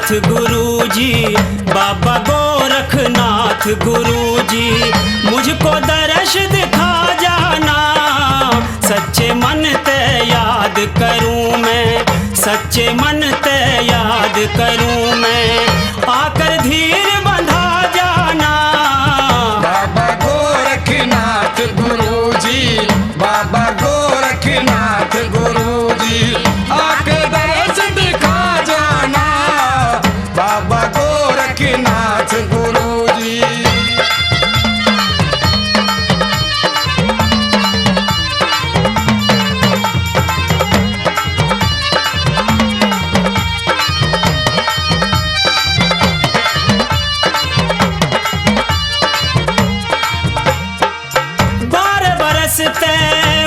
गोरखनाथ गुरुजी, बाबा गोरखनाथ गुरुजी, मुझको दर्श दिखा जाना। सच्चे मन ते याद करूं मैं, सच्चे मन ते याद करूं मैं, आकर धीर बंधा जाना। बाबा गोरखनाथ गुरुजी, बाबा गोरखनाथ गुरुजी, आके दर्श दिखा जाना। बाबा गोरखनाथ गुरुजी।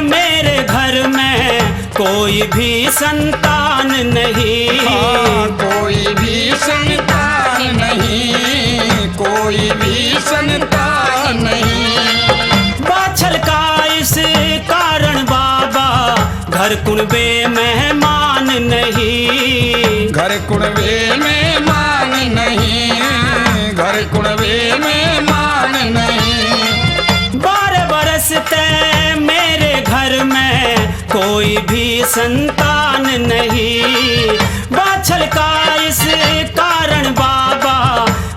मेरे घर में कोई भी संतान नहीं, कोई भी संतान नहीं, कोई भी संतान नहीं। बाछल का इस कारण बाबा घर कुणबे मेहमान नहीं, घर कुणबे मेहमान नहीं, घर कुणबे मेहमान नहीं। 12 बरस ते मेरे घर में कोई भी संतान नहीं। बाछल का इस कारण बाबा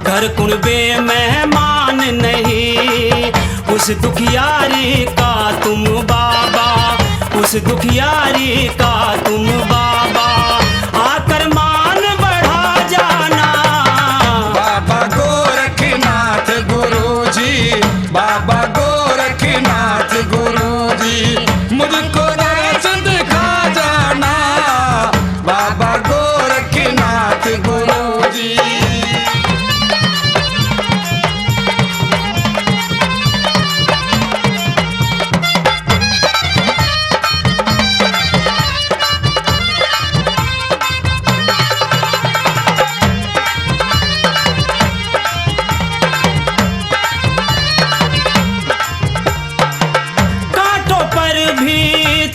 घर कुणबे मेहमान नहीं। उस दुखियारी का तुम बाबा, उस दुखियारी का तुम बाबा, आकर मान बढ़ा जाना। बाबा गोरखनाथ गुरुजी, बाबा गोरखनाथ गुरुजी, मुझको दर्श दिखा जाना। बाबा गोरखनाथ गुरुजी।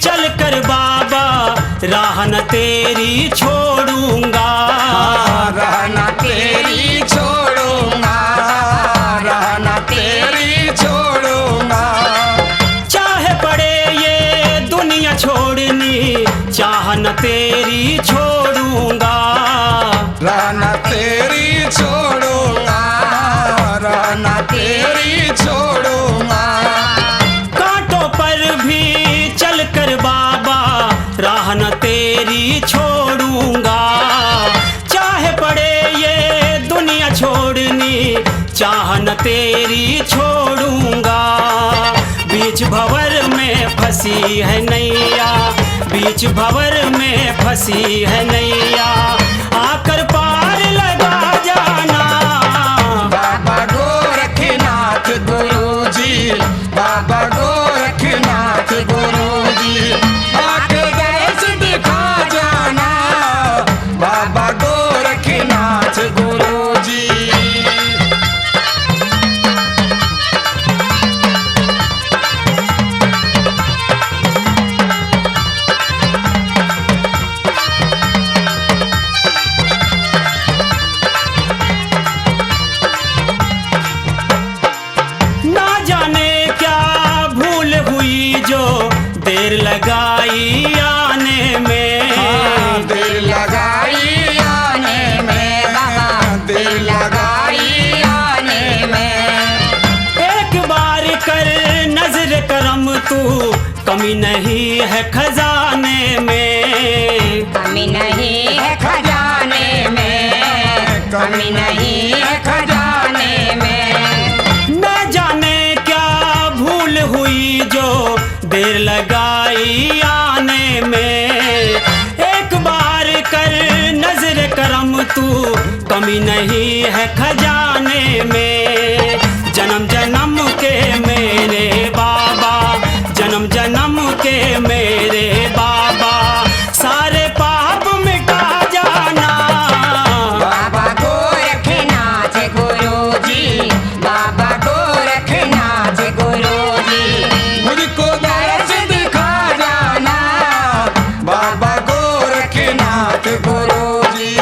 चलकर बाबा राह न तेरी छोड़ूंगा, राह न तेरी छोड़ूंगा, राह न तेरी छोड़ूंगा। चाहे पड़े ये दुनिया छोड़नी, चाह न तेरी छोड़ूंगा, राह न तेरी छोड़ूंगा, राह न तेरी छोड़ूंगा। चलकर बाबा राह न तेरी छोड़ूंगा। चाहे पड़े ये दुनिया छोड़नी, चाह न तेरी छोड़ूंगा। बीच भंवर में फंसी है नैया, बीच भंवर में फंसी है नैया, आकर पार लगा जाना। बाबा गोरखनाथ गुरुजी, बाबा गोरखनाथ गुरुजी, आके दर्श दिखा जाना। बाबा गोरखनाथ गुरुजी। देर लगाई आने में, देर लगाई आने में, देर लगाई आने में। एक बार कर नजर करम तू, कमी नहीं है खजाने में, कमी नहीं है खजाने में, कमी नहीं है खजाने में। न जाने क्या भूल हुई जो देर लगाई आने में। एक बार कर नजर करम तू, कमी नहीं है खजाने में। जन्म जन्म के मेरे बाबा, जन्म जन्म के मेरे बाबा, सारे पाप मिटा जाना। बाबा गोरखनाथ गुरुजी, बाबा गोरखनाथ गुरुजी, मुझको दर्श दिखा जाना। बाबा गोरखनाथ गुरुजी।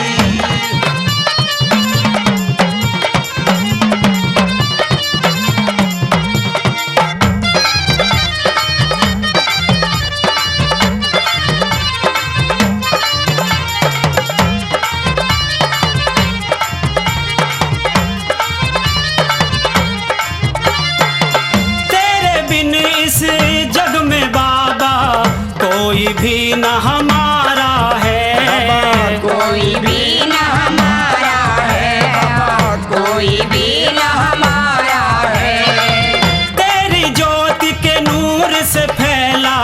इस जग में बाबा कोई भी न हमारा है। कोई भी न हमारा है बाबा, कोई भी न हमारा है। तेरी ज्योति के नूर से फैला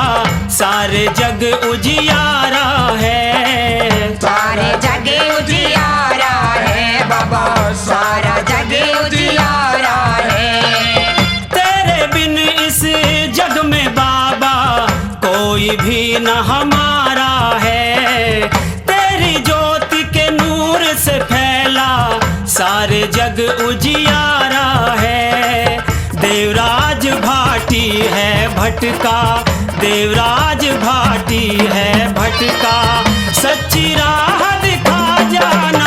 सारे जग उजियारा है। सारे जग उजियारा है बाबा, सारा जग उजियारा है। तेरे बिन इस जग में बाबा कोई भी न हमारा है। तेरी ज्योति के नूर से फैला सारे जग उजियारा है। देवराज भाटी है भटका, देवराज भाटी है भटका, सच्ची राह दिखा जाना।